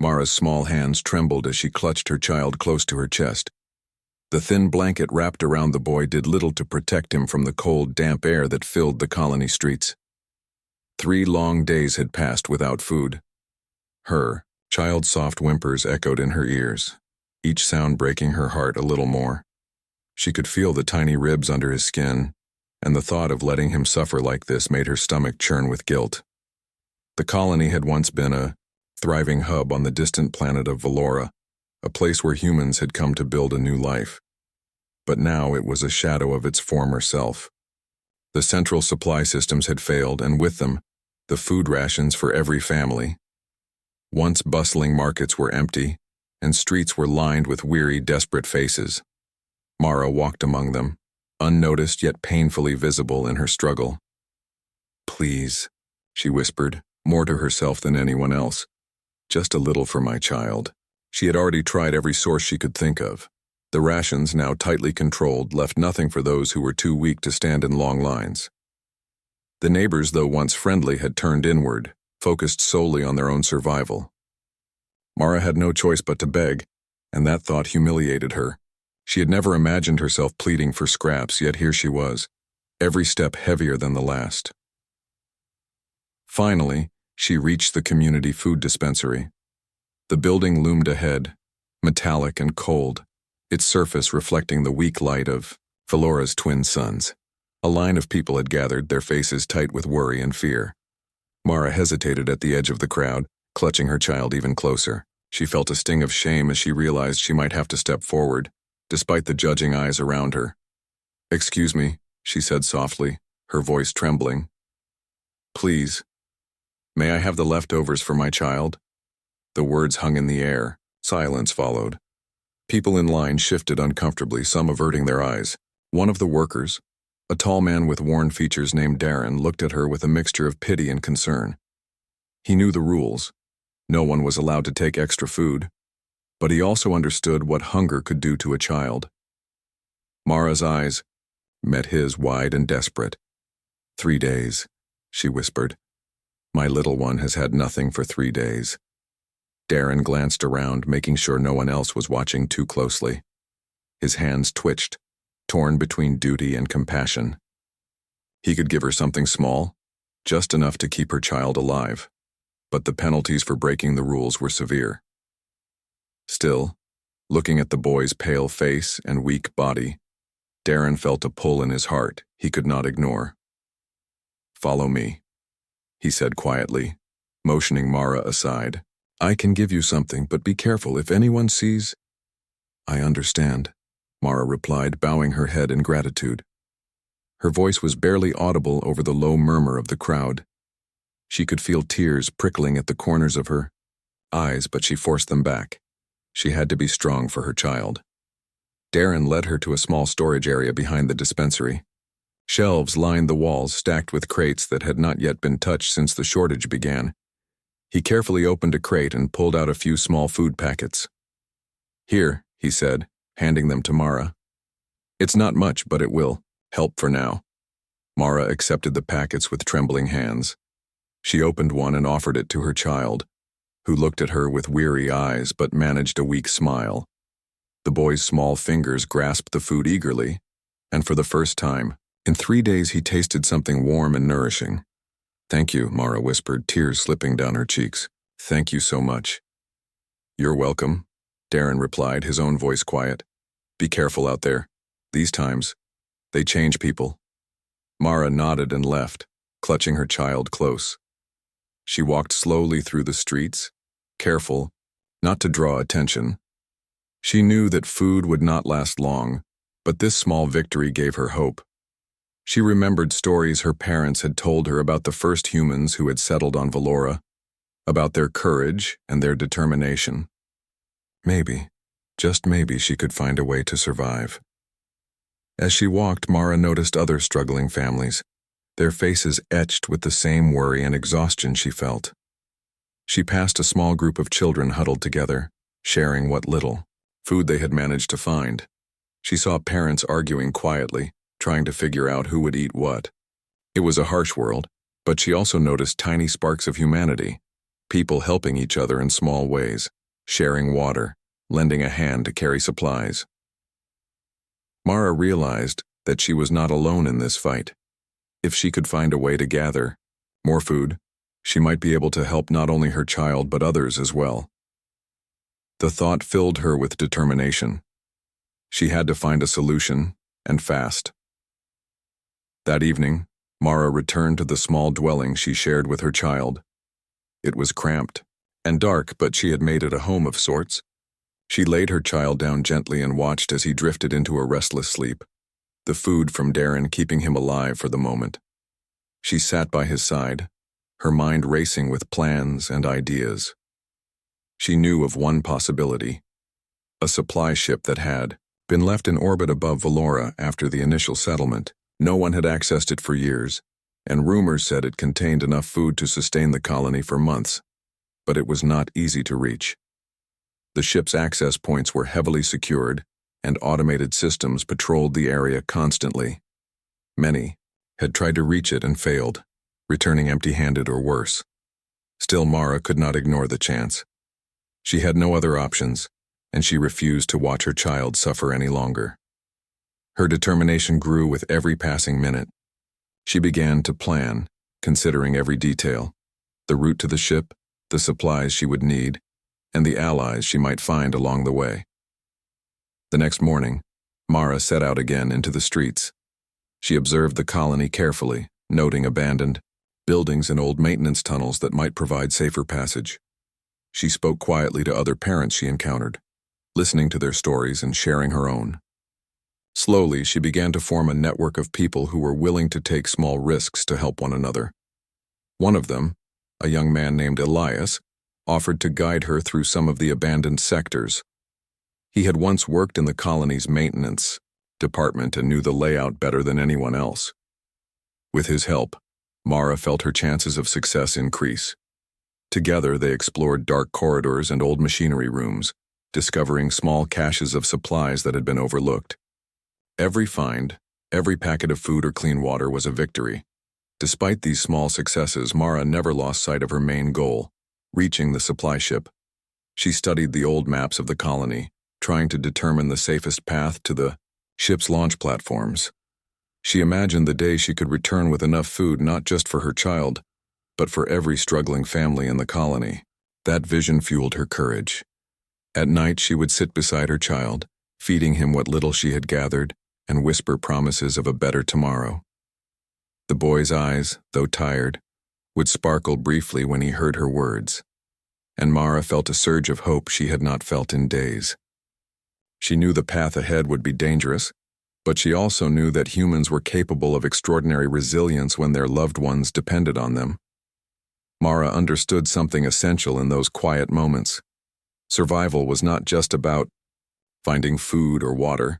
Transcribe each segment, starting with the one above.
Mara's small hands trembled as she clutched her child close to her chest. The thin blanket wrapped around the boy did little to protect him from the cold, damp air that filled the colony streets. 3 long days had passed without food. Her child's soft whimpers echoed in her ears, each sound breaking her heart a little more. She could feel the tiny ribs under his skin, and the thought of letting him suffer like this made her stomach churn with guilt. The colony had once been a thriving hub on the distant planet of Valora, a place where humans had come to build a new life. But now it was a shadow of its former self. The central supply systems had failed, and with them, the food rations for every family. Once bustling markets were empty, and streets were lined with weary, desperate faces. Mara walked among them, unnoticed yet painfully visible in her struggle. "Please," she whispered, more to herself than anyone else. "Just a little for my child." She had already tried every source she could think of. The rations, now tightly controlled, left nothing for those who were too weak to stand in long lines. The neighbors, though once friendly, had turned inward, focused solely on their own survival. Mara had no choice but to beg, and that thought humiliated her. She had never imagined herself pleading for scraps, yet here she was, every step heavier than the last. Finally, she reached the community food dispensary. The building loomed ahead, metallic and cold, its surface reflecting the weak light of Valora's twin suns. A line of people had gathered, their faces tight with worry and fear. Mara hesitated at the edge of the crowd, clutching her child even closer. She felt a sting of shame as she realized she might have to step forward, despite the judging eyes around her. "Excuse me," she said softly, her voice trembling. "Please, may I have the leftovers for my child?" The words hung in the air. Silence followed. People in line shifted uncomfortably, some averting their eyes. One of the workers, a tall man with worn features named Darren, looked at her with a mixture of pity and concern. He knew the rules. No one was allowed to take extra food, but he also understood what hunger could do to a child. Mara's eyes met his, wide and desperate. 3 days, she whispered. "My little one has had nothing for 3 days." Darren glanced around, making sure no one else was watching too closely. His hands twitched, torn between duty and compassion. He could give her something small, just enough to keep her child alive, but the penalties for breaking the rules were severe. Still, looking at the boy's pale face and weak body, Darren felt a pull in his heart he could not ignore. "Follow me," he said quietly, motioning Mara aside. "I can give you something, but be careful if anyone sees—" "I understand," Mara replied, bowing her head in gratitude. Her voice was barely audible over the low murmur of the crowd. She could feel tears prickling at the corners of her eyes, but she forced them back. She had to be strong for her child. Darren led her to a small storage area behind the dispensary. Shelves lined the walls, stacked with crates that had not yet been touched since the shortage began. He carefully opened a crate and pulled out a few small food packets. "Here," he said, handing them to Mara. "It's not much, but it will help for now." Mara accepted the packets with trembling hands. She opened one and offered it to her child, who looked at her with weary eyes but managed a weak smile. The boy's small fingers grasped the food eagerly, and for the first time, in 3 days he tasted something warm and nourishing. "Thank you," Mara whispered, tears slipping down her cheeks. "Thank you so much." "You're welcome," Darren replied, his own voice quiet. "Be careful out there. These times, they change people." Mara nodded and left, clutching her child close. She walked slowly through the streets, careful not to draw attention. She knew that food would not last long, but this small victory gave her hope. She remembered stories her parents had told her about the first humans who had settled on Valora, about their courage and their determination. Maybe, just maybe, she could find a way to survive. As she walked, Mara noticed other struggling families, their faces etched with the same worry and exhaustion she felt. She passed a small group of children huddled together, sharing what little food they had managed to find. She saw parents arguing quietly, trying to figure out who would eat what. It was a harsh world, but she also noticed tiny sparks of humanity, people helping each other in small ways, sharing water, lending a hand to carry supplies. Mara realized that she was not alone in this fight. If she could find a way to gather more food, she might be able to help not only her child but others as well. The thought filled her with determination. She had to find a solution, and fast. That evening, Mara returned to the small dwelling she shared with her child. It was cramped and dark, but she had made it a home of sorts. She laid her child down gently and watched as he drifted into a restless sleep, the food from Darren keeping him alive for the moment. She sat by his side, her mind racing with plans and ideas. She knew of one possibility, a supply ship that had been left in orbit above Valora after the initial settlement. No one had accessed it for years, and rumors said it contained enough food to sustain the colony for months, but it was not easy to reach. The ship's access points were heavily secured, and automated systems patrolled the area constantly. Many had tried to reach it and failed, returning empty-handed or worse. Still, Mara could not ignore the chance. She had no other options, and she refused to watch her child suffer any longer. Her determination grew with every passing minute. She began to plan, considering every detail, the route to the ship, the supplies she would need, and the allies she might find along the way. The next morning, Mara set out again into the streets. She observed the colony carefully, noting abandoned buildings and old maintenance tunnels that might provide safer passage. She spoke quietly to other parents she encountered, listening to their stories and sharing her own. Slowly, she began to form a network of people who were willing to take small risks to help one another. One of them, a young man named Elias, offered to guide her through some of the abandoned sectors. He had once worked in the colony's maintenance department and knew the layout better than anyone else. With his help, Mara felt her chances of success increase. Together, they explored dark corridors and old machinery rooms, discovering small caches of supplies that had been overlooked. Every find, every packet of food or clean water was a victory. Despite these small successes, Mara never lost sight of her main goal, reaching the supply ship. She studied the old maps of the colony, trying to determine the safest path to the ship's launch platforms. She imagined the day she could return with enough food not just for her child, but for every struggling family in the colony. That vision fueled her courage. At night, she would sit beside her child, feeding him what little she had gathered, and whisper promises of a better tomorrow. The boy's eyes, though tired, would sparkle briefly when he heard her words, and Mara felt a surge of hope she had not felt in days. She knew the path ahead would be dangerous, but she also knew that humans were capable of extraordinary resilience when their loved ones depended on them. Mara understood something essential in those quiet moments. Survival was not just about finding food or water.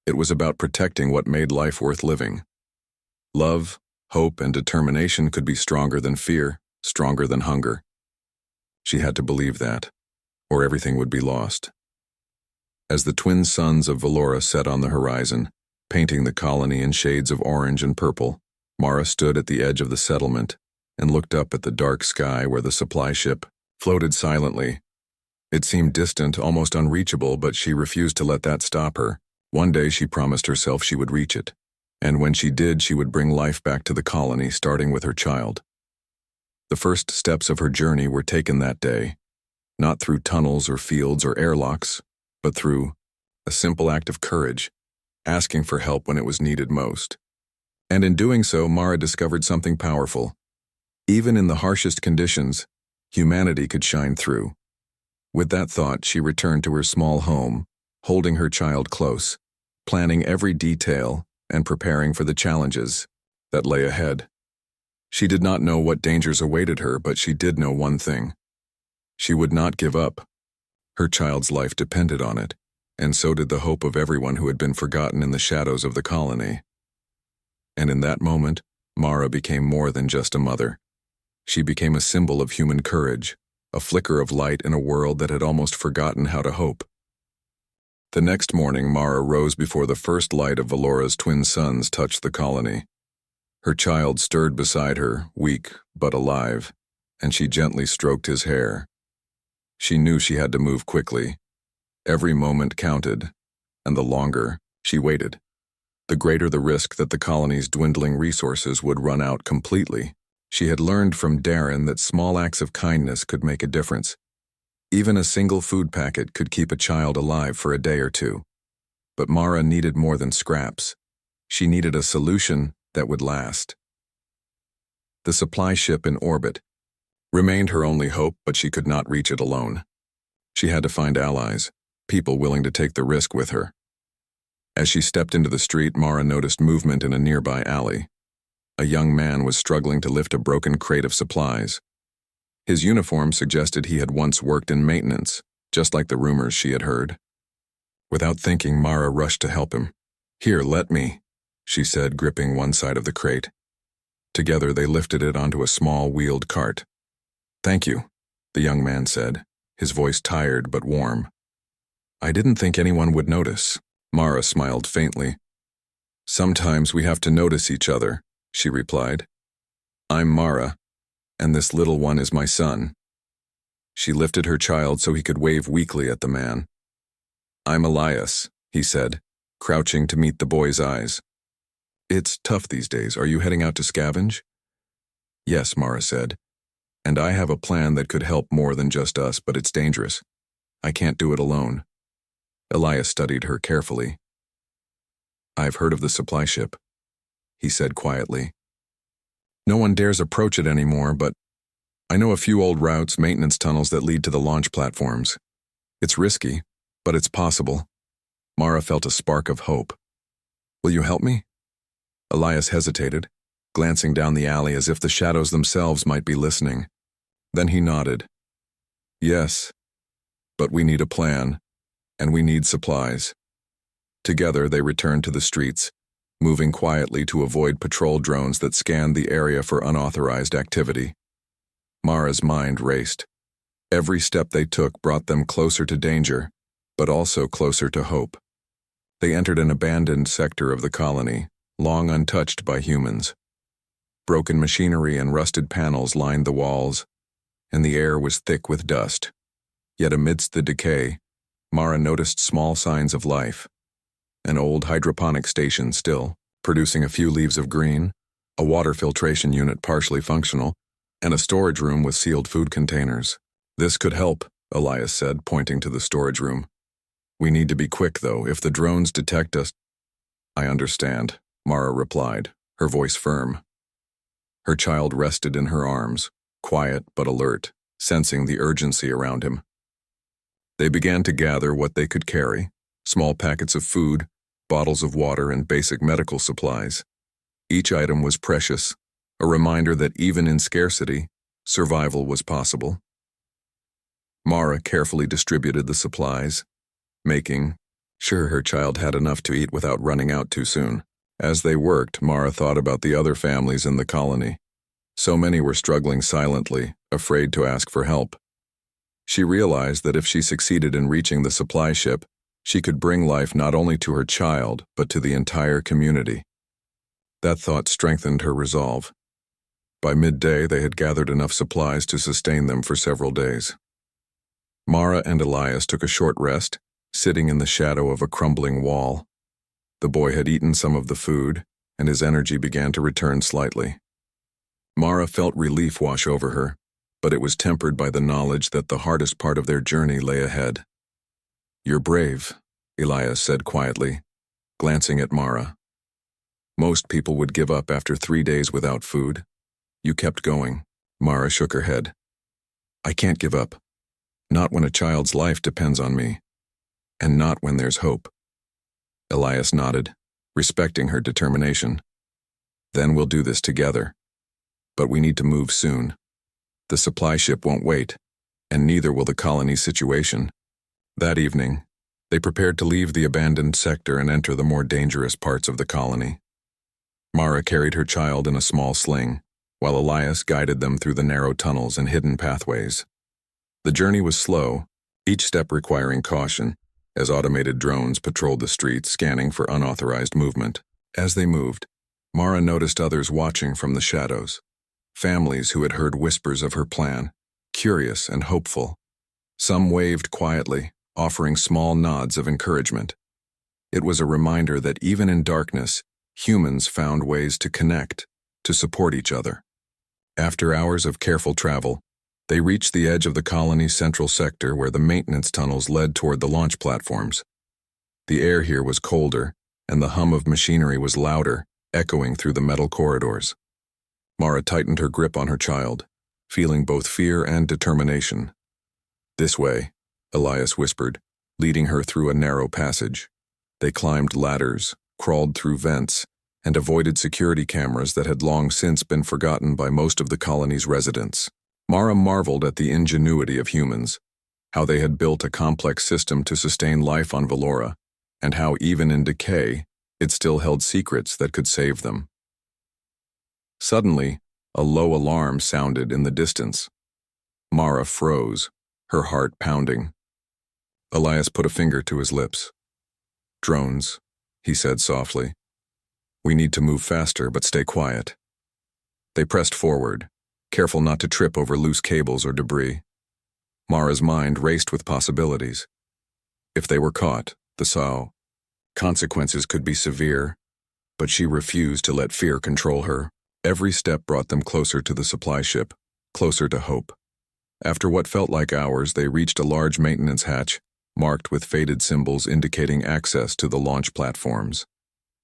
It was about protecting what made life worth living. Love, hope, and determination could be stronger than fear, stronger than hunger. She had to believe that, or everything would be lost. As the twin suns of Valora set on the horizon, painting the colony in shades of orange and purple, Mara stood at the edge of the settlement and looked up at the dark sky where the supply ship floated silently. It seemed distant, almost unreachable, but she refused to let that stop her. One day she promised herself she would reach it, and when she did, she would bring life back to the colony, starting with her child. The first steps of her journey were taken that day, not through tunnels or fields or airlocks, but through a simple act of courage, asking for help when it was needed most. And in doing so, Mara discovered something powerful. Even in the harshest conditions, humanity could shine through. With that thought, she returned to her small home, holding her child close, planning every detail and preparing for the challenges that lay ahead. She did not know what dangers awaited her, but she did know one thing. She would not give up. Her child's life depended on it, and so did the hope of everyone who had been forgotten in the shadows of the colony. And in that moment, Mara became more than just a mother. She became a symbol of human courage, a flicker of light in a world that had almost forgotten how to hope. The next morning, Mara rose before the first light of Valora's twin suns touched the colony. Her child stirred beside her, weak but alive. and she gently stroked his hair. She knew she had to move quickly. Every moment counted, and the longer she waited, the greater the risk that the colony's dwindling resources would run out completely. She had learned from Darren that small acts of kindness could make a difference. Even a single food packet could keep a child alive for a day or two. But Mara needed more than scraps. She needed a solution that would last. The supply ship in orbit remained her only hope, but she could not reach it alone. She had to find allies, people willing to take the risk with her. As she stepped into the street, Mara noticed movement in a nearby alley. A young man was struggling to lift a broken crate of supplies. His uniform suggested he had once worked in maintenance, just like the rumors she had heard. Without thinking, Mara rushed to help him. "Here, let me," she said, gripping one side of the crate. Together, they lifted it onto a small wheeled cart. "Thank you," the young man said, his voice tired but warm. "I didn't think anyone would notice." Mara smiled faintly. "Sometimes we have to notice each other," she replied. "I'm Mara, and this little one is my son." She lifted her child so he could wave weakly at the man. "I'm Elias," he said, crouching to meet the boy's eyes. "It's tough these days. Are you heading out to scavenge?" "Yes," Mara said. "And I have a plan that could help more than just us, but it's dangerous. I can't do it alone." Elias studied her carefully. "I've heard of the supply ship," he said quietly. "No one dares approach it anymore, but I know a few old routes, maintenance tunnels that lead to the launch platforms. It's risky, but it's possible." Mara felt a spark of hope. "Will you help me?" Elias hesitated, glancing down the alley as if the shadows themselves might be listening. Then he nodded. "Yes, but we need a plan, and we need supplies." Together they returned to the streets, moving quietly to avoid patrol drones that scanned the area for unauthorized activity. Mara's mind raced. Every step they took brought them closer to danger, but also closer to hope. They entered an abandoned sector of the colony, long untouched by humans. Broken machinery and rusted panels lined the walls, and the air was thick with dust. Yet amidst the decay, Mara noticed small signs of life. An old hydroponic station still, producing a few leaves of green, a water filtration unit partially functional, and a storage room with sealed food containers. "This could help," Elias said, pointing to the storage room. "We need to be quick, though. If the drones detect us—" "I understand," Mara replied, her voice firm. Her child rested in her arms, quiet but alert, sensing the urgency around him. They began to gather what they could carry, small packets of food, bottles of water, and basic medical supplies. Each item was precious, a reminder that even in scarcity, survival was possible. Mara carefully distributed the supplies, making sure her child had enough to eat without running out too soon. As they worked, Mara thought about the other families in the colony. So many were struggling silently, afraid to ask for help. She realized that if she succeeded in reaching the supply ship, she could bring life not only to her child, but to the entire community. That thought strengthened her resolve. By midday, they had gathered enough supplies to sustain them for several days. Mara and Elias took a short rest, sitting in the shadow of a crumbling wall. The boy had eaten some of the food, and his energy began to return slightly. Mara felt relief wash over her, but it was tempered by the knowledge that the hardest part of their journey lay ahead. "You're brave," Elias said quietly, glancing at Mara. "Most people would give up after 3 days without food. You kept going." Mara shook her head. "I can't give up. Not when a child's life depends on me. And not when there's hope." Elias nodded, respecting her determination. "Then we'll do this together. But we need to move soon. The supply ship won't wait, and neither will the colony's situation." That evening, they prepared to leave the abandoned sector and enter the more dangerous parts of the colony. Mara carried her child in a small sling, while Elias guided them through the narrow tunnels and hidden pathways. The journey was slow, each step requiring caution, as automated drones patrolled the streets, scanning for unauthorized movement. As they moved, Mara noticed others watching from the shadows. families who had heard whispers of her plan, curious and hopeful. Some waved quietly, offering small nods of encouragement. It was a reminder that even in darkness, humans found ways to connect, to support each other. After hours of careful travel, they reached the edge of the colony's central sector where the maintenance tunnels led toward the launch platforms. The air here was colder, and the hum of machinery was louder, echoing through the metal corridors. Mara tightened her grip on her child, feeling both fear and determination. "This way," Elias whispered, leading her through a narrow passage. They climbed ladders, crawled through vents, and avoided security cameras that had long since been forgotten by most of the colony's residents. Mara marveled at the ingenuity of humans, how they had built a complex system to sustain life on Valora, and how even in decay, it still held secrets that could save them. Suddenly, a low alarm sounded in the distance. Mara froze, her heart pounding. Elias put a finger to his lips. "Drones," he said softly. "We need to move faster, but stay quiet." They pressed forward, careful not to trip over loose cables or debris. Mara's mind raced with possibilities. If they were caught, the consequences could be severe, but she refused to let fear control her. Every step brought them closer to the supply ship, closer to hope. After what felt like hours, they reached a large maintenance hatch, marked with faded symbols indicating access to the launch platforms.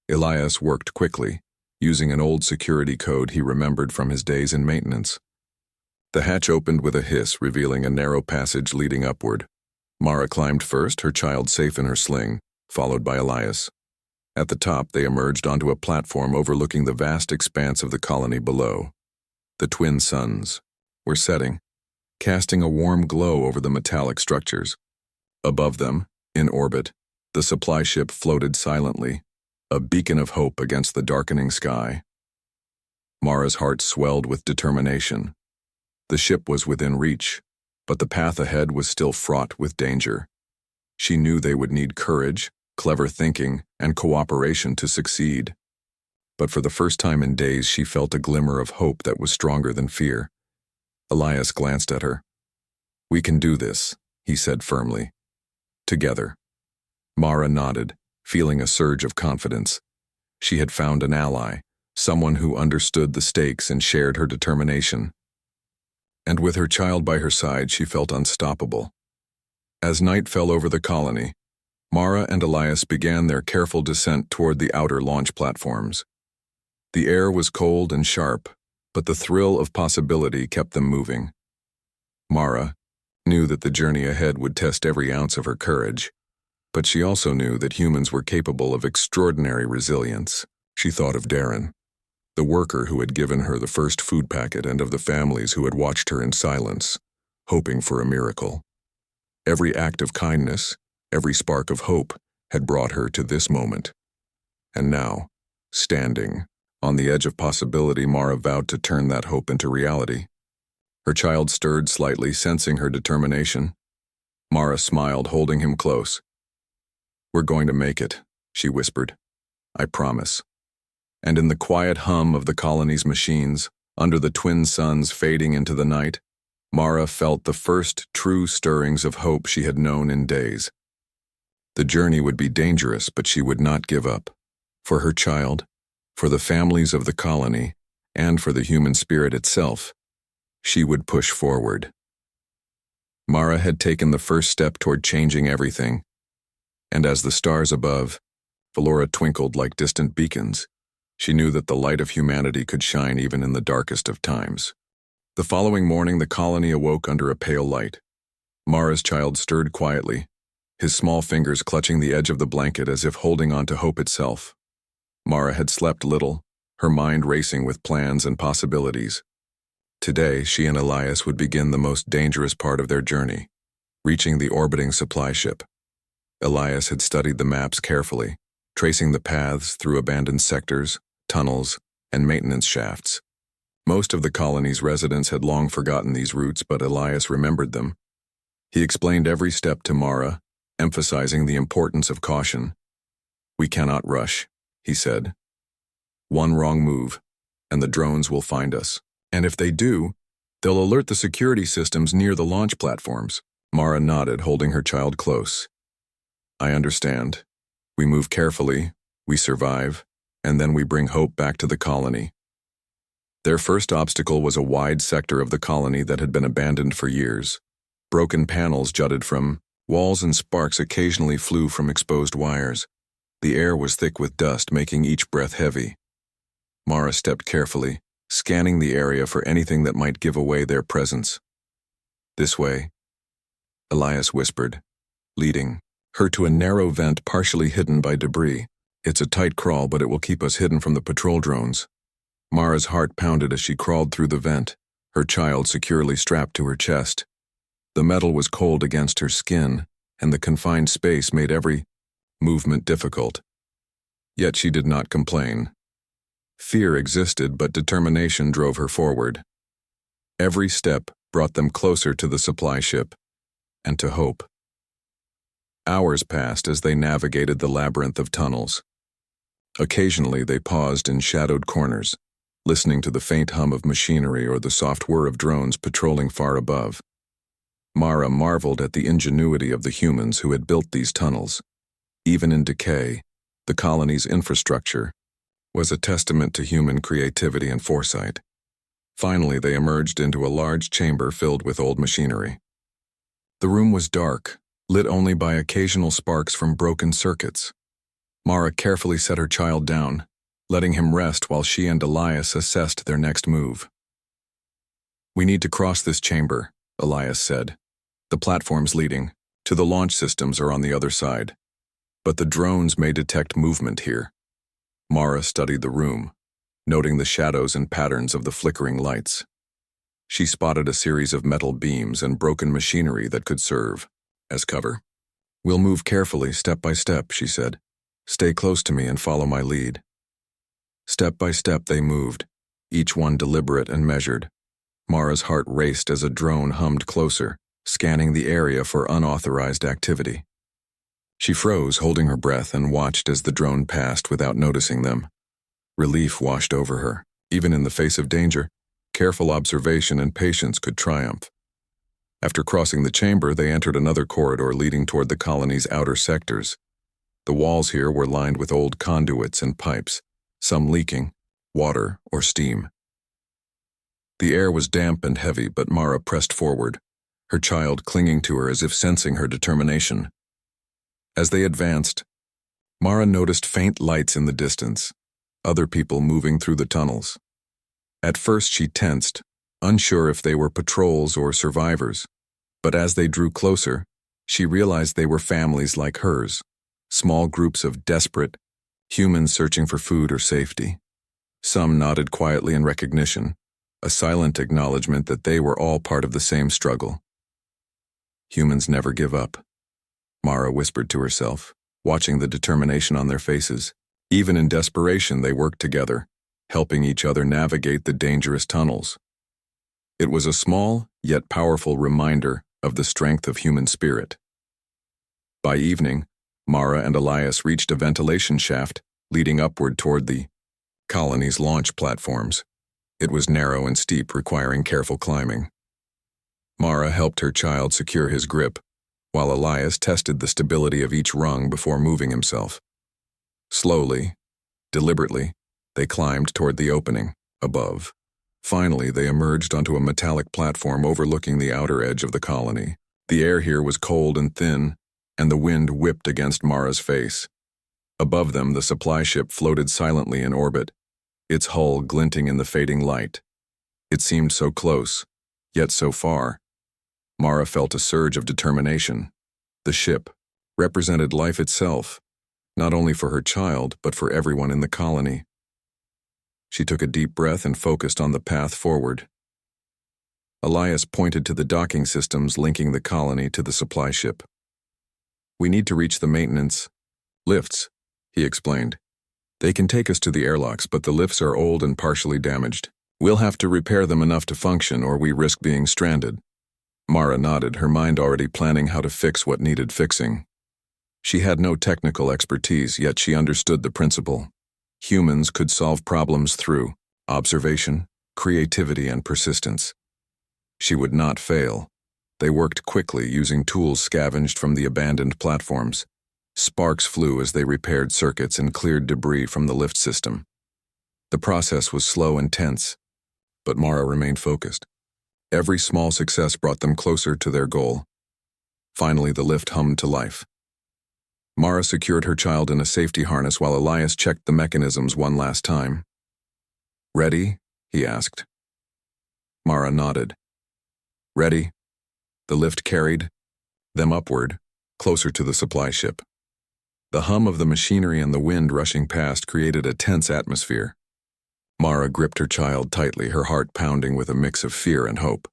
Elias worked quickly, using an old security code he remembered from his days in maintenance. The hatch opened with a hiss, revealing a narrow passage leading upward. Mara climbed first, her child safe in her sling, followed by Elias. At the top, they emerged onto a platform overlooking the vast expanse of the colony below. The twin suns were setting, casting a warm glow over the metallic structures. Above them, in orbit, the supply ship floated silently, a beacon of hope against the darkening sky. Mara's heart swelled with determination. The ship was within reach, but the path ahead was still fraught with danger. She knew they would need courage, clever thinking, and cooperation to succeed. But for the first time in days, she felt a glimmer of hope that was stronger than fear. Elias glanced at her. "We can do this," he said firmly. "Together." Mara nodded, feeling a surge of confidence. She had found an ally, someone who understood the stakes and shared her determination. And with her child by her side, she felt unstoppable. As night fell over the colony, Mara and Elias began their careful descent toward the outer launch platforms. The air was cold and sharp, but the thrill of possibility kept them moving. Mara knew that the journey ahead would test every ounce of her courage, but she also knew that humans were capable of extraordinary resilience. She thought of Darren, the worker who had given her the first food packet, and of the families who had watched her in silence, hoping for a miracle. Every act of kindness, every spark of hope, had brought her to this moment. And now, standing on the edge of possibility, Mara vowed to turn that hope into reality. Her child stirred slightly, sensing her determination. Mara smiled, holding him close. "We're going to make it," she whispered. "I promise." And in the quiet hum of the colony's machines, under the twin suns fading into the night, Mara felt the first true stirrings of hope she had known in days. The journey would be dangerous, but she would not give up. For her child, for the families of the colony, and for the human spirit itself, she would push forward. Mara had taken the first step toward changing everything, and as the stars above, Valora twinkled like distant beacons, she knew that the light of humanity could shine even in the darkest of times. The following morning, the colony awoke under a pale light. Mara's child stirred quietly, his small fingers clutching the edge of the blanket as if holding on to hope itself. Mara had slept little, her mind racing with plans and possibilities. Today, she and Elias would begin the most dangerous part of their journey, reaching the orbiting supply ship. Elias had studied the maps carefully, tracing the paths through abandoned sectors, tunnels, and maintenance shafts. Most of the colony's residents had long forgotten these routes, but Elias remembered them. He explained every step to Mara, emphasizing the importance of caution. "We cannot rush," he said. "One wrong move, and the drones will find us." And if they do, they'll alert the security systems near the launch platforms. Mara nodded, holding her child close. I understand. We move carefully, we survive, and then we bring hope back to the colony. Their first obstacle was a wide sector of the colony that had been abandoned for years. Broken panels jutted from walls and sparks occasionally flew from exposed wires. The air was thick with dust, making each breath heavy. Mara stepped carefully, scanning the area for anything that might give away their presence. This way, Elias whispered, leading her to a narrow vent partially hidden by debris. It's a tight crawl, but it will keep us hidden from the patrol drones. Mara's heart pounded as she crawled through the vent, her child securely strapped to her chest. The metal was cold against her skin, and the confined space made every movement difficult. Yet she did not complain. Fear existed, but determination drove her forward. Every step brought them closer to the supply ship, and to hope. Hours passed as they navigated the labyrinth of tunnels. Occasionally they paused in shadowed corners, listening to the faint hum of machinery or the soft whir of drones patrolling far above. Mara marveled at the ingenuity of the humans who had built these tunnels. Even in decay, the colony's infrastructure was a testament to human creativity and foresight. Finally, they emerged into a large chamber filled with old machinery. The room was dark, lit only by occasional sparks from broken circuits. Mara carefully set her child down, letting him rest while she and Elias assessed their next move. We need to cross this chamber, Elias said. The platforms leading to the launch systems are on the other side, but the drones may detect movement here. Mara studied the room, noting the shadows and patterns of the flickering lights. She spotted a series of metal beams and broken machinery that could serve as cover. We'll move carefully, step by step, she said. Stay close to me and follow my lead. Step by step they moved, each one deliberate and measured. Mara's heart raced as a drone hummed closer, scanning the area for unauthorized activity. She froze, holding her breath, and watched as the drone passed without noticing them. Relief washed over her. Even in the face of danger, careful observation and patience could triumph. After crossing the chamber, they entered another corridor leading toward the colony's outer sectors. The walls here were lined with old conduits and pipes, some leaking, water or steam. The air was damp and heavy, but Mara pressed forward, her child clinging to her as if sensing her determination. As they advanced, Mara noticed faint lights in the distance, other people moving through the tunnels. At first she tensed, unsure if they were patrols or survivors, but as they drew closer, she realized they were families like hers, small groups of desperate humans searching for food or safety. Some nodded quietly in recognition, a silent acknowledgement that they were all part of the same struggle. Humans never give up, Mara whispered to herself, watching the determination on their faces. Even in desperation, they worked together, helping each other navigate the dangerous tunnels. It was a small, yet powerful reminder of the strength of human spirit. By evening, Mara and Elias reached a ventilation shaft leading upward toward the colony's launch platforms. It was narrow and steep, requiring careful climbing. Mara helped her child secure his grip, while Elias tested the stability of each rung before moving himself. Slowly, deliberately, they climbed toward the opening above. Finally, they emerged onto a metallic platform overlooking the outer edge of the colony. The air here was cold and thin, and the wind whipped against Mara's face. Above them, the supply ship floated silently in orbit, its hull glinting in the fading light. It seemed so close, yet so far. Mara felt a surge of determination. The ship represented life itself, not only for her child, but for everyone in the colony. She took a deep breath and focused on the path forward. Elias pointed to the docking systems linking the colony to the supply ship. We need to reach the maintenance lifts, he explained. They can take us to the airlocks, but the lifts are old and partially damaged. We'll have to repair them enough to function, or we risk being stranded. Mara nodded, her mind already planning how to fix what needed fixing. She had no technical expertise, yet she understood the principle. Humans could solve problems through observation, creativity, and persistence. She would not fail. They worked quickly, using tools scavenged from the abandoned platforms. Sparks flew as they repaired circuits and cleared debris from the lift system. The process was slow and tense, but Mara remained focused. Every small success brought them closer to their goal. Finally, the lift hummed to life. Mara secured her child in a safety harness while Elias checked the mechanisms one last time. "Ready?" he asked. Mara nodded. "Ready?" The lift carried them upward, closer to the supply ship. The hum of the machinery and the wind rushing past created a tense atmosphere. Mara gripped her child tightly, her heart pounding with a mix of fear and hope.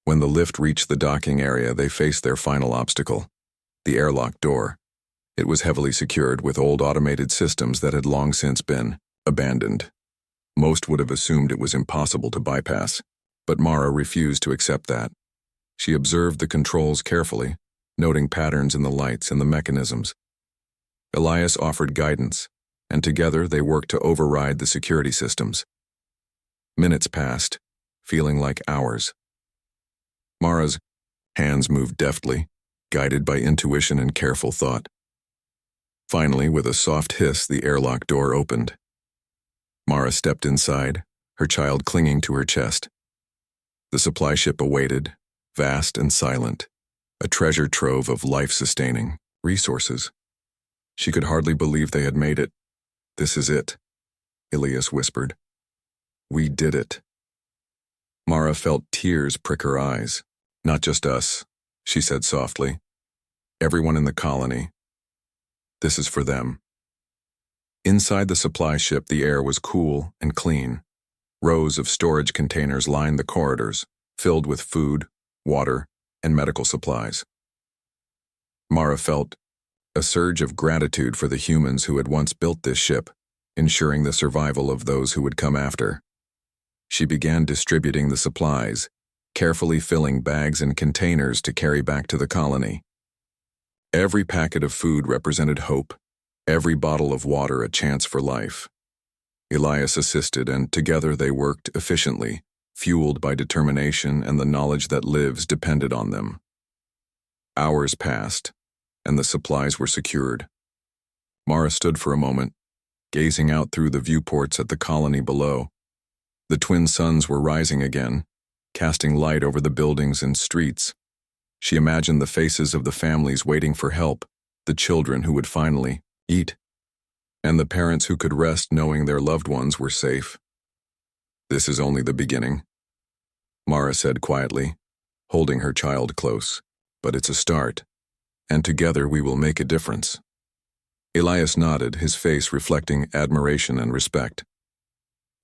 When the lift reached the docking area, they faced their final obstacle, the airlock door. It was heavily secured with old automated systems that had long since been abandoned. Most would have assumed it was impossible to bypass, but Mara refused to accept that. She observed the controls carefully, noting patterns in the lights and the mechanisms. Elias offered guidance, and together they worked to override the security systems. Minutes passed, feeling like hours. Mara's hands moved deftly, guided by intuition and careful thought. Finally, with a soft hiss, the airlock door opened. Mara stepped inside, her child clinging to her chest. The supply ship awaited, vast and silent, a treasure trove of life-sustaining resources. She could hardly believe they had made it. "This is it," Elias whispered. "We did it." Mara felt tears prick her eyes. "Not just us," she said softly. "Everyone in the colony. This is for them." Inside the supply ship, the air was cool and clean. Rows of storage containers lined the corridors, filled with food, water, and medical supplies. Mara felt a surge of gratitude for the humans who had once built this ship, ensuring the survival of those who would come after. She began distributing the supplies, carefully filling bags and containers to carry back to the colony. Every packet of food represented hope, every bottle of water a chance for life. Elias assisted, and together they worked efficiently, fueled by determination and the knowledge that lives depended on them. Hours passed, and the supplies were secured. Mara stood for a moment, gazing out through the viewports at the colony below. The twin suns were rising again, casting light over the buildings and streets. She imagined the faces of the families waiting for help, the children who would finally eat, and the parents who could rest knowing their loved ones were safe. "This is only the beginning," Mara said quietly, holding her child close. "But it's a start, and together we will make a difference." Elias nodded, his face reflecting admiration and respect.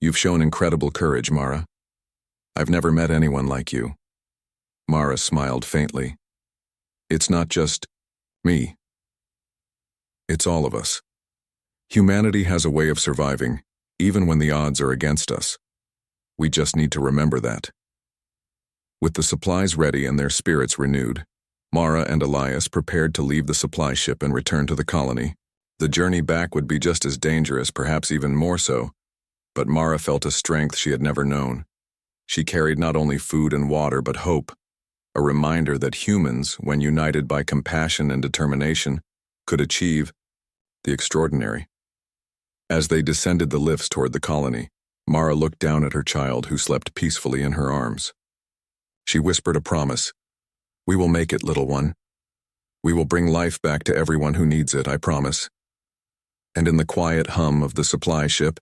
"You've shown incredible courage, Mara. I've never met anyone like you." Mara smiled faintly. "It's not just me. It's all of us. Humanity has a way of surviving, even when the odds are against us. We just need to remember that." With the supplies ready and their spirits renewed, Mara and Elias prepared to leave the supply ship and return to the colony. The journey back would be just as dangerous, perhaps even more so, but Mara felt a strength she had never known. She carried not only food and water, but hope, a reminder that humans, when united by compassion and determination, could achieve the extraordinary. As they descended the lifts toward the colony, Mara looked down at her child, who slept peacefully in her arms. She whispered a promise. "We will make it, little one. We will bring life back to everyone who needs it, I promise." And in the quiet hum of the supply ship,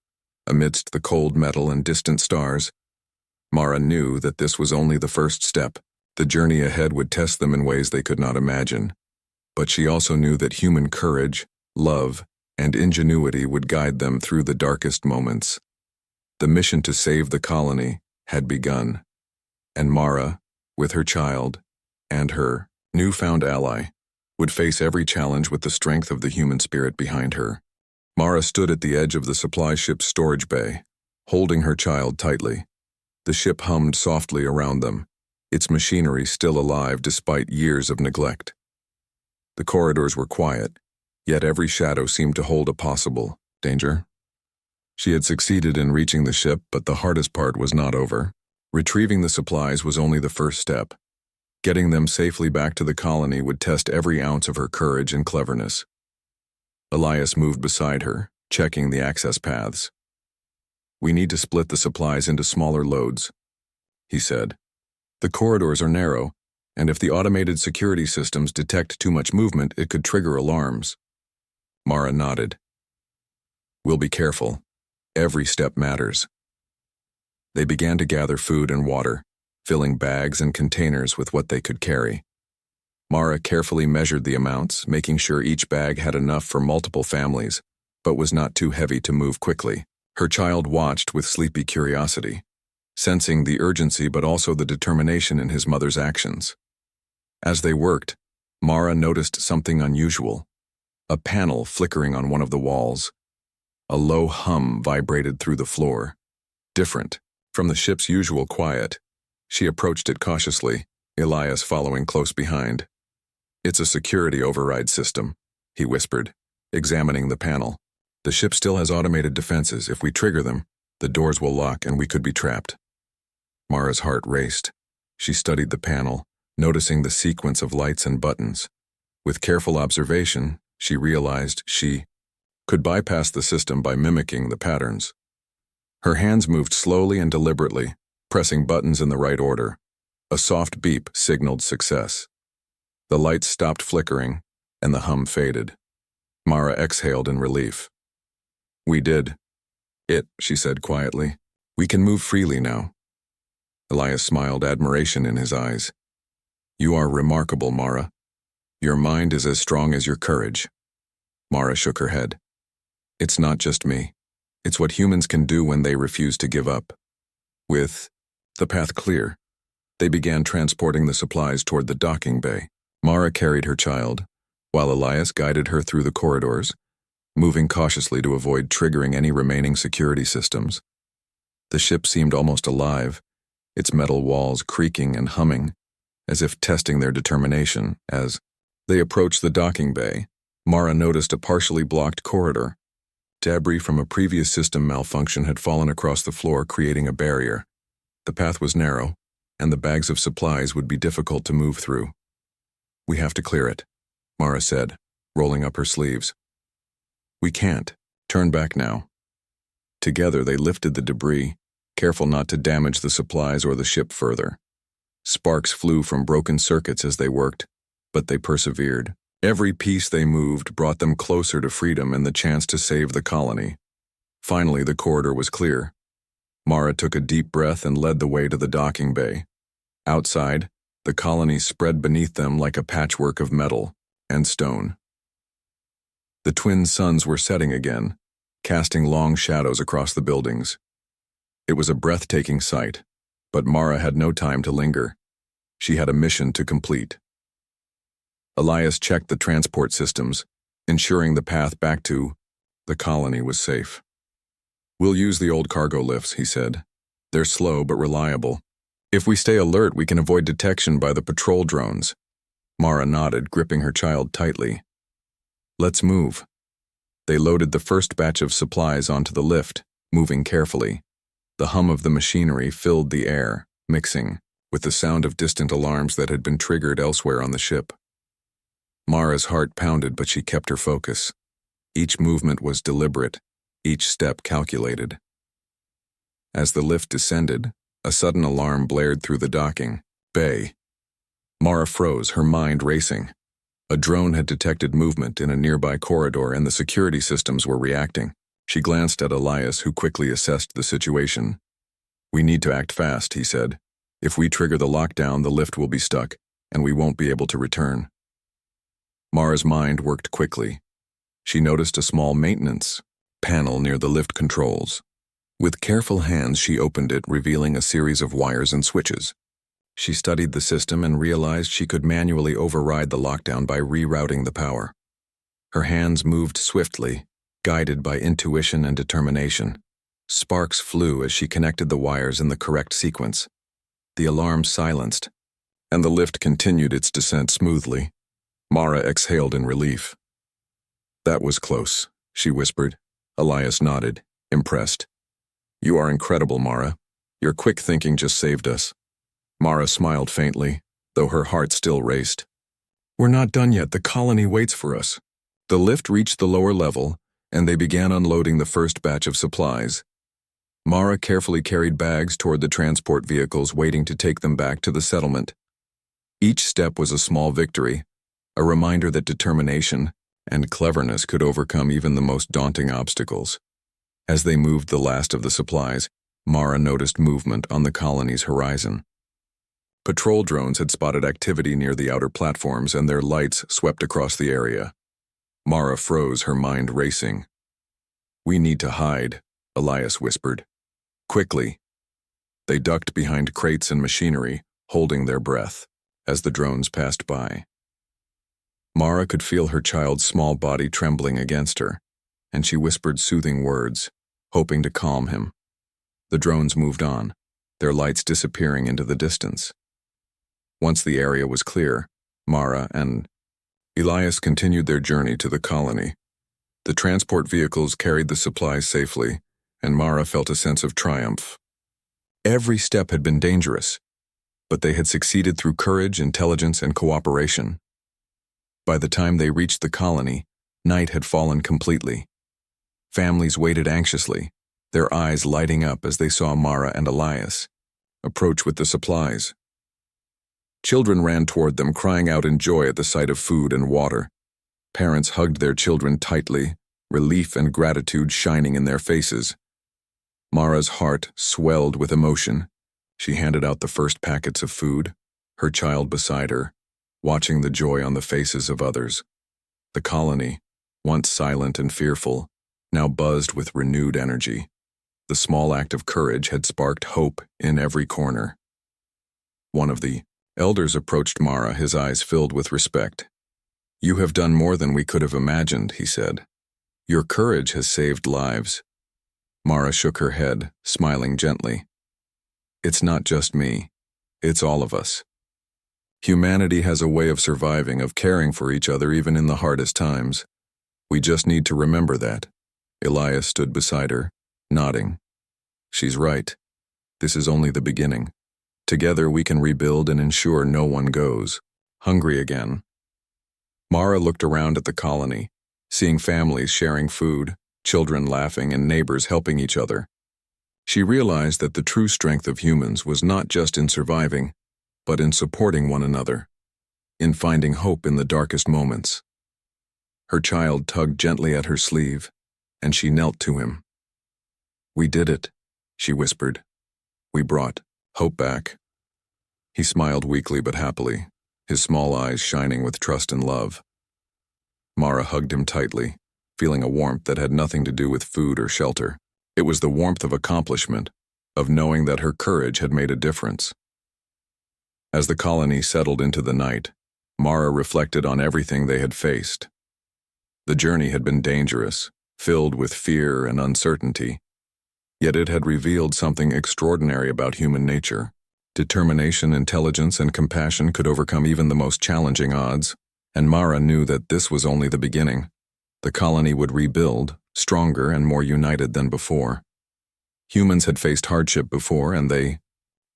amidst the cold metal and distant stars, Mara knew that this was only the first step. The journey ahead would test them in ways they could not imagine. But she also knew that human courage, love, and ingenuity would guide them through the darkest moments. The mission to save the colony had begun, and Mara, with her child, and her newfound ally, would face every challenge with the strength of the human spirit behind her. Mara stood at the edge of the supply ship's storage bay, holding her child tightly. The ship hummed softly around them, its machinery still alive despite years of neglect. The corridors were quiet, yet every shadow seemed to hold a possible danger. She had succeeded in reaching the ship, but the hardest part was not over. Retrieving the supplies was only the first step. Getting them safely back to the colony would test every ounce of her courage and cleverness. Elias moved beside her, checking the access paths. "We need to split the supplies into smaller loads," he said. "The corridors are narrow, and if the automated security systems detect too much movement, it could trigger alarms." Mara nodded. "We'll be careful. Every step matters." They began to gather food and water, filling bags and containers with what they could carry. Mara carefully measured the amounts, making sure each bag had enough for multiple families, but was not too heavy to move quickly. Her child watched with sleepy curiosity, sensing the urgency but also the determination in his mother's actions. As they worked, Mara noticed something unusual: a panel flickering on one of the walls. A low hum vibrated through the floor, different from the ship's usual quiet. She approached it cautiously, Elias following close behind. "It's a security override system," he whispered, examining the panel. "The ship still has automated defenses. If we trigger them, the doors will lock and we could be trapped." Mara's heart raced. She studied the panel, noticing the sequence of lights and buttons. With careful observation, she realized she could bypass the system by mimicking the patterns. Her hands moved slowly and deliberately, pressing buttons in the right order. A soft beep signaled success. The lights stopped flickering, and the hum faded. Mara exhaled in relief. "We did it," she said quietly. "We can move freely now." Elias smiled, admiration in his eyes. "You are remarkable, Mara. Your mind is as strong as your courage." Mara shook her head. "It's not just me. It's what humans can do when they refuse to give up." With the path clear, they began transporting the supplies toward the docking bay. Mara carried her child, while Elias guided her through the corridors, moving cautiously to avoid triggering any remaining security systems. The ship seemed almost alive, its metal walls creaking and humming, as if testing their determination. As they approached the docking bay, Mara noticed a partially blocked corridor. Debris from a previous system malfunction had fallen across the floor, creating a barrier. The path was narrow, and the bags of supplies would be difficult to move through. "We have to clear it," Mara said, rolling up her sleeves. "We can't. Turn back now." Together they lifted the debris, careful not to damage the supplies or the ship further. Sparks flew from broken circuits as they worked, but they persevered. Every piece they moved brought them closer to freedom and the chance to save the colony. Finally, the corridor was clear. Mara took a deep breath and led the way to the docking bay. Outside, the colony spread beneath them like a patchwork of metal and stone. The twin suns were setting again, casting long shadows across the buildings. It was a breathtaking sight, but Mara had no time to linger. She had a mission to complete. Elias checked the transport systems, ensuring the path back to the colony was safe. "We'll use the old cargo lifts," he said. "They're slow but reliable. If we stay alert, we can avoid detection by the patrol drones." Mara nodded, gripping her child tightly. "Let's move." They loaded the first batch of supplies onto the lift, moving carefully. The hum of the machinery filled the air, mixing with the sound of distant alarms that had been triggered elsewhere on the ship. Mara's heart pounded, but she kept her focus. Each movement was deliberate, each step calculated. As the lift descended, a sudden alarm blared through the docking bay. Mara froze, her mind racing. A drone had detected movement in a nearby corridor and the security systems were reacting. She glanced at Elias, who quickly assessed the situation. "We need to act fast," he said. "If we trigger the lockdown, the lift will be stuck, and we won't be able to return." Mara's mind worked quickly. She noticed a small maintenance panel near the lift controls. With careful hands, she opened it, revealing a series of wires and switches. She studied the system and realized she could manually override the lockdown by rerouting the power. Her hands moved swiftly, guided by intuition and determination. Sparks flew as she connected the wires in the correct sequence. The alarm silenced, and the lift continued its descent smoothly. Mara exhaled in relief. "That was close," she whispered. Elias nodded, impressed. "You are incredible, Mara. Your quick thinking just saved us." Mara smiled faintly, though her heart still raced. "We're not done yet. The colony waits for us." The lift reached the lower level, and they began unloading the first batch of supplies. Mara carefully carried bags toward the transport vehicles waiting to take them back to the settlement. Each step was a small victory, a reminder that determination and cleverness could overcome even the most daunting obstacles. As they moved the last of the supplies, Mara noticed movement on the colony's horizon. Patrol drones had spotted activity near the outer platforms, and their lights swept across the area. Mara froze, her mind racing. "We need to hide," Elias whispered. "Quickly." They ducked behind crates and machinery, holding their breath, as the drones passed by. Mara could feel her child's small body trembling against her, and she whispered soothing words, hoping to calm him. The drones moved on, their lights disappearing into the distance. Once the area was clear, Mara and Elias continued their journey to the colony. The transport vehicles carried the supplies safely, and Mara felt a sense of triumph. Every step had been dangerous, but they had succeeded through courage, intelligence, and cooperation. By the time they reached the colony, night had fallen completely. Families waited anxiously, their eyes lighting up as they saw Mara and Elias approach with the supplies. Children ran toward them, crying out in joy at the sight of food and water. Parents hugged their children tightly, relief and gratitude shining in their faces. Mara's heart swelled with emotion. She handed out the first packets of food, her child beside her, watching the joy on the faces of others. The colony, once silent and fearful, now buzzed with renewed energy. The small act of courage had sparked hope in every corner. One of the elders approached Mara, his eyes filled with respect. "You have done more than we could have imagined," he said. "Your courage has saved lives." Mara shook her head, smiling gently. "It's not just me. It's all of us. Humanity has a way of surviving, of caring for each other even in the hardest times. We just need to remember that." Elias stood beside her, nodding. "She's right. This is only the beginning. Together we can rebuild and ensure no one goes hungry again." Mara looked around at the colony, seeing families sharing food, children laughing, and neighbors helping each other. She realized that the true strength of humans was not just in surviving, but in supporting one another, in finding hope in the darkest moments. Her child tugged gently at her sleeve, and she knelt to him. "We did it," she whispered. "We brought hope back." He smiled weakly but happily, his small eyes shining with trust and love. Mara hugged him tightly, feeling a warmth that had nothing to do with food or shelter. It was the warmth of accomplishment, of knowing that her courage had made a difference. As the colony settled into the night, Mara reflected on everything they had faced. The journey had been dangerous, filled with fear and uncertainty, yet it had revealed something extraordinary about human nature. Determination, intelligence, and compassion could overcome even the most challenging odds, and Mara knew that this was only the beginning. The colony would rebuild, stronger and more united than before. Humans had faced hardship before, and they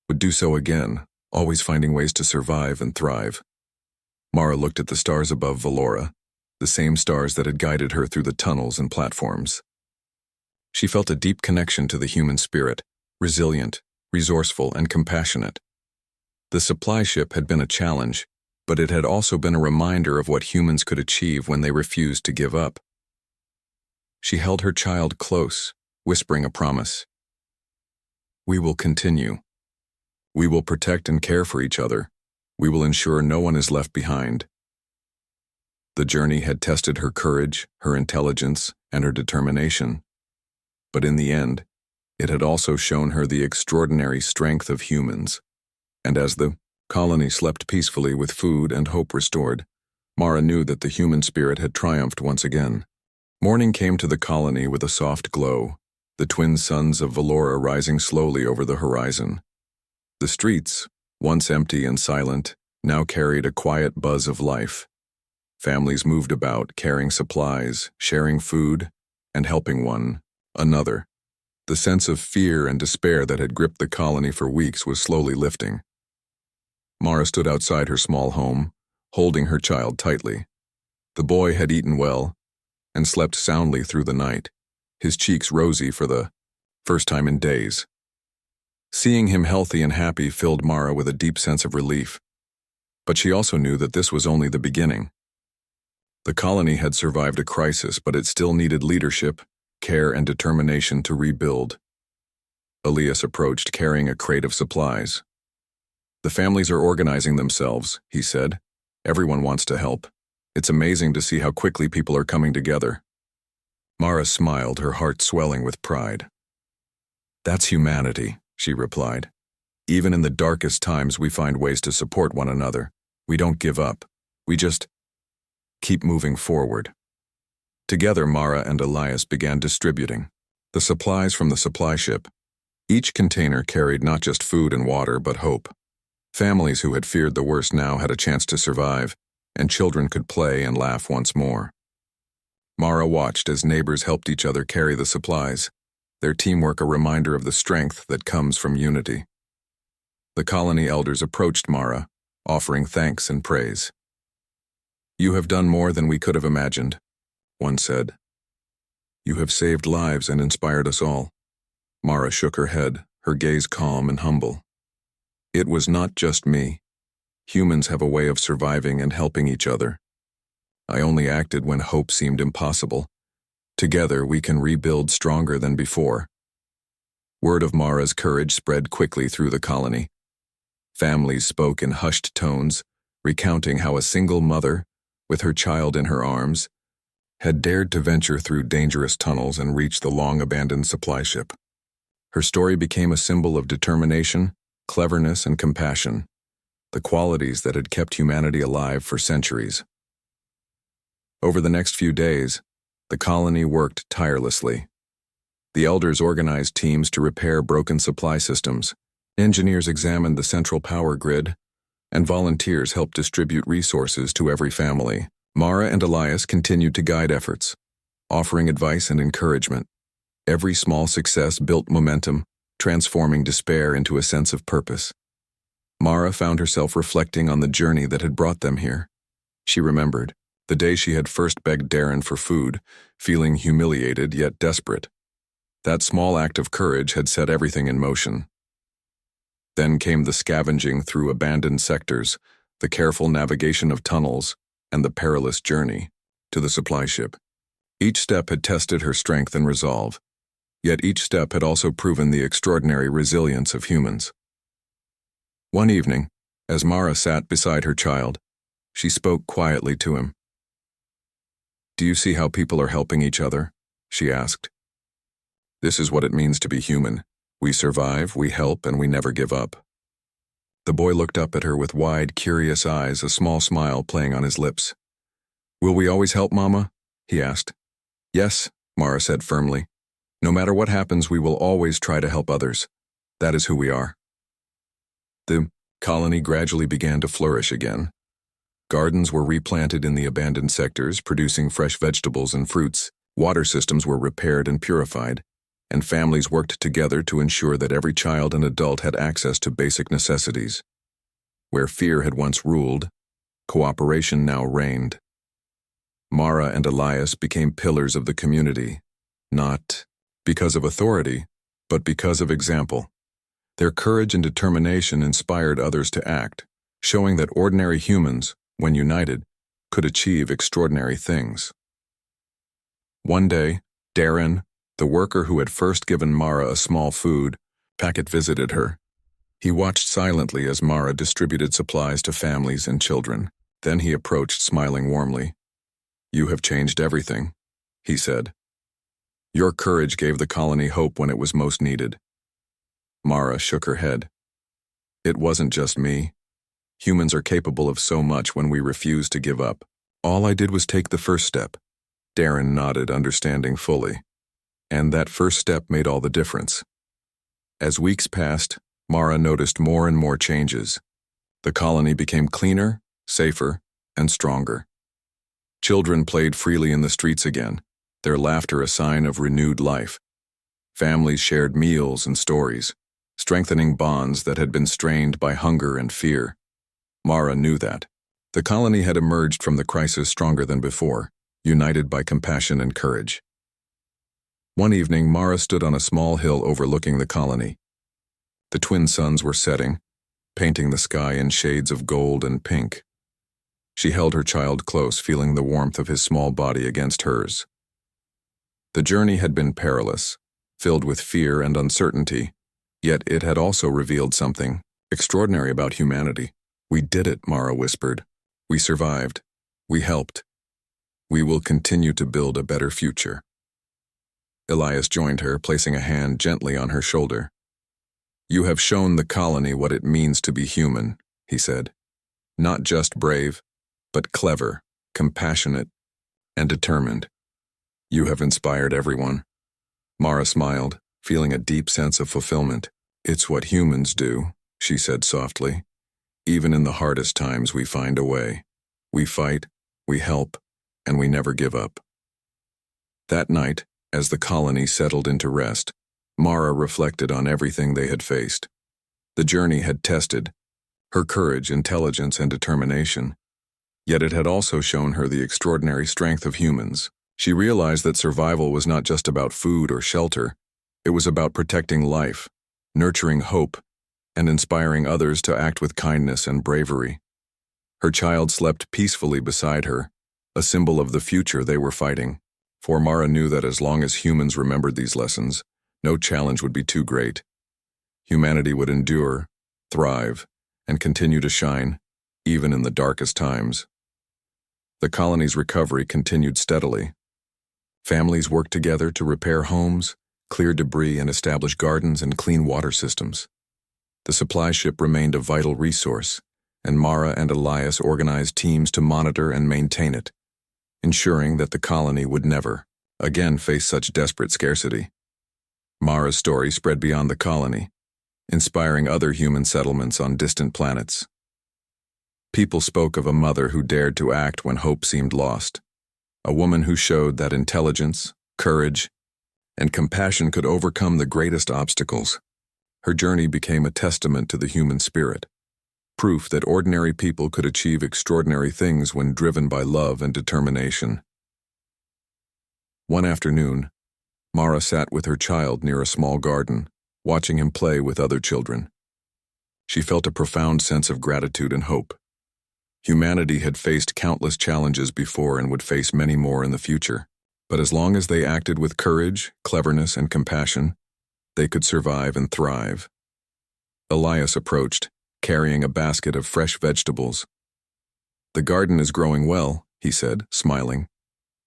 would do so again, always finding ways to survive and thrive. Mara looked at the stars above Valora, the same stars that had guided her through the tunnels and platforms. She felt a deep connection to the human spirit, resilient, resourceful, and compassionate. The supply ship had been a challenge, but it had also been a reminder of what humans could achieve when they refused to give up. She held her child close, whispering a promise. "We will continue. We will protect and care for each other. We will ensure no one is left behind." The journey had tested her courage, her intelligence, and her determination. But in the end, it had also shown her the extraordinary strength of humans. And as the colony slept peacefully with food and hope restored, Mara knew that the human spirit had triumphed once again. Morning came to the colony with a soft glow, the twin suns of Valora rising slowly over the horizon. The streets, once empty and silent, now carried a quiet buzz of life. Families moved about, carrying supplies, sharing food, and helping one another. The sense of fear and despair that had gripped the colony for weeks was slowly lifting. Mara stood outside her small home, holding her child tightly. The boy had eaten well and slept soundly through the night, his cheeks rosy for the first time in days. Seeing him healthy and happy filled Mara with a deep sense of relief. But she also knew that this was only the beginning. The colony had survived a crisis, but it still needed leadership, care, and determination to rebuild. Elias approached, carrying a crate of supplies. "The families are organizing themselves," he said. "Everyone wants to help. It's amazing to see how quickly people are coming together." Mara smiled, her heart swelling with pride. "That's humanity," she replied. "Even in the darkest times, we find ways to support one another. We don't give up. We just keep moving forward." Together, Mara and Elias began distributing the supplies from the supply ship. Each container carried not just food and water, but hope. Families who had feared the worst now had a chance to survive, and children could play and laugh once more. Mara watched as neighbors helped each other carry the supplies, their teamwork a reminder of the strength that comes from unity. The colony elders approached Mara, offering thanks and praise. "You have done more than we could have imagined," one said. "You have saved lives and inspired us all." Mara shook her head, her gaze calm and humble. "It was not just me. Humans have a way of surviving and helping each other. I only acted when hope seemed impossible. Together we can rebuild stronger than before." Word of Mara's courage spread quickly through the colony. Families spoke in hushed tones, recounting how a single mother, with her child in her arms, had dared to venture through dangerous tunnels and reach the long-abandoned supply ship. Her story became a symbol of determination, cleverness, and compassion, the qualities that had kept humanity alive for centuries. Over the next few days, the colony worked tirelessly. The elders organized teams to repair broken supply systems, engineers examined the central power grid, and volunteers helped distribute resources to every family. Mara and Elias continued to guide efforts, offering advice and encouragement. Every small success built momentum, transforming despair into a sense of purpose. Mara found herself reflecting on the journey that had brought them here. She remembered the day she had first begged Darren for food, feeling humiliated yet desperate. That small act of courage had set everything in motion. Then came the scavenging through abandoned sectors, the careful navigation of tunnels, and the perilous journey to the supply ship. Each step had tested her strength and resolve, yet each step had also proven the extraordinary resilience of humans. One evening, as Mara sat beside her child, she spoke quietly to him. "Do you see how people are helping each other?" she asked. "This is what it means to be human. We survive, we help, and we never give up." The boy looked up at her with wide, curious eyes, a small smile playing on his lips. "Will we always help, Mama?" he asked. "Yes," Mara said firmly. "No matter what happens, we will always try to help others. That is who we are." The colony gradually began to flourish again. Gardens were replanted in the abandoned sectors, producing fresh vegetables and fruits. Water systems were repaired and purified, and families worked together to ensure that every child and adult had access to basic necessities. Where fear had once ruled, cooperation now reigned. Mara and Elias became pillars of the community, not because of authority, but because of example. Their courage and determination inspired others to act, showing that ordinary humans, when united, could achieve extraordinary things. One day, Darren, the worker who had first given Mara a small food packet, visited her. He watched silently as Mara distributed supplies to families and children. Then he approached, smiling warmly. "You have changed everything," he said. "Your courage gave the colony hope when it was most needed." Mara shook her head. "It wasn't just me. Humans are capable of so much when we refuse to give up. All I did was take the first step." Darren nodded, understanding fully. And that first step made all the difference. As weeks passed, Mara noticed more and more changes. The colony became cleaner, safer, and stronger. Children played freely in the streets again, their laughter a sign of renewed life. Families shared meals and stories, strengthening bonds that had been strained by hunger and fear. Mara knew that. The colony had emerged from the crisis stronger than before, united by compassion and courage. One evening, Mara stood on a small hill overlooking the colony. The twin suns were setting, painting the sky in shades of gold and pink. She held her child close, feeling the warmth of his small body against hers. The journey had been perilous, filled with fear and uncertainty, yet it had also revealed something extraordinary about humanity. "We did it," Mara whispered. "We survived. We helped. We will continue to build a better future." Elias joined her, placing a hand gently on her shoulder. "You have shown the colony what it means to be human," he said. "Not just brave, but clever, compassionate, and determined. You have inspired everyone." Mara smiled, feeling a deep sense of fulfillment. "It's what humans do," she said softly. "Even in the hardest times, we find a way. We fight, we help, and we never give up." That night, as the colony settled into rest, Mara reflected on everything they had faced. The journey had tested her courage, intelligence, and determination. Yet it had also shown her the extraordinary strength of humans. She realized that survival was not just about food or shelter. It was about protecting life, nurturing hope, and inspiring others to act with kindness and bravery. Her child slept peacefully beside her, a symbol of the future they were fighting. For Mara knew that as long as humans remembered these lessons, no challenge would be too great. Humanity would endure, thrive, and continue to shine, even in the darkest times. The colony's recovery continued steadily. Families worked together to repair homes, clear debris, and establish gardens and clean water systems. The supply ship remained a vital resource, and Mara and Elias organized teams to monitor and maintain it, ensuring that the colony would never again face such desperate scarcity. Mara's story spread beyond the colony, inspiring other human settlements on distant planets. People spoke of a mother who dared to act when hope seemed lost, a woman who showed that intelligence, courage, and compassion could overcome the greatest obstacles. Her journey became a testament to the human spirit, proof that ordinary people could achieve extraordinary things when driven by love and determination. One afternoon, Mara sat with her child near a small garden, watching him play with other children. She felt a profound sense of gratitude and hope. Humanity had faced countless challenges before and would face many more in the future, but as long as they acted with courage, cleverness, and compassion, they could survive and thrive. Elias approached, carrying a basket of fresh vegetables. "The garden is growing well," he said, smiling.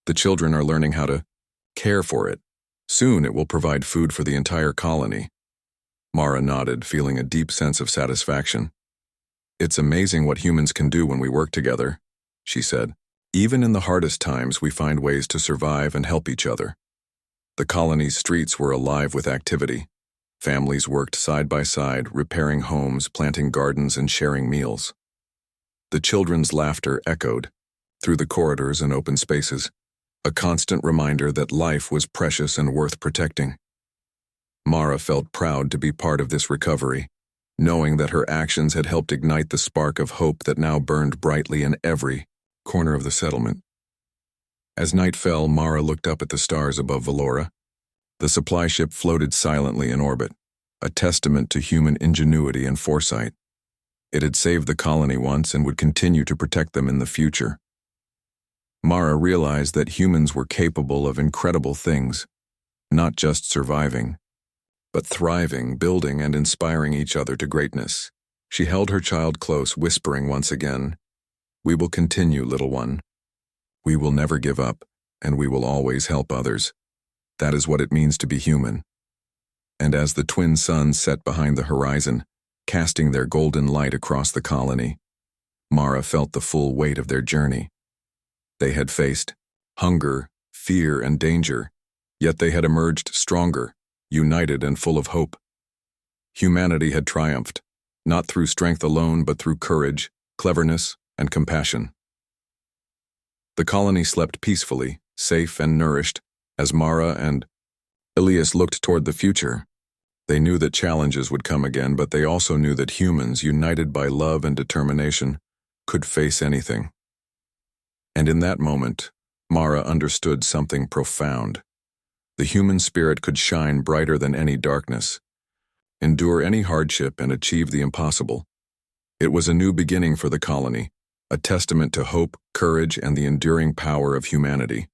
"The children are learning how to care for it. Soon it will provide food for the entire colony." Mara nodded, feeling a deep sense of satisfaction. "It's amazing what humans can do when we work together," she said. "Even in the hardest times, we find ways to survive and help each other." The colony's streets were alive with activity. Families worked side by side, repairing homes, planting gardens, and sharing meals. The children's laughter echoed through the corridors and open spaces, a constant reminder that life was precious and worth protecting. Mara felt proud to be part of this recovery, knowing that her actions had helped ignite the spark of hope that now burned brightly in every corner of the settlement. As night fell, Mara looked up at the stars above Valora. The supply ship floated silently in orbit, a testament to human ingenuity and foresight. It had saved the colony once and would continue to protect them in the future. Mara realized that humans were capable of incredible things, not just surviving, but thriving, building, and inspiring each other to greatness. She held her child close, whispering once again, "We will continue, little one. We will never give up, and we will always help others. That is what it means to be human." And as the twin suns set behind the horizon, casting their golden light across the colony, Mara felt the full weight of their journey. They had faced hunger, fear, and danger, yet they had emerged stronger, united, and full of hope. Humanity had triumphed, not through strength alone, but through courage, cleverness, and compassion. The colony slept peacefully, safe and nourished, as Mara and Elias looked toward the future. They knew that challenges would come again, but they also knew that humans, united by love and determination, could face anything. And in that moment, Mara understood something profound. The human spirit could shine brighter than any darkness, endure any hardship, and achieve the impossible. It was a new beginning for the colony, a testament to hope, courage, and the enduring power of humanity.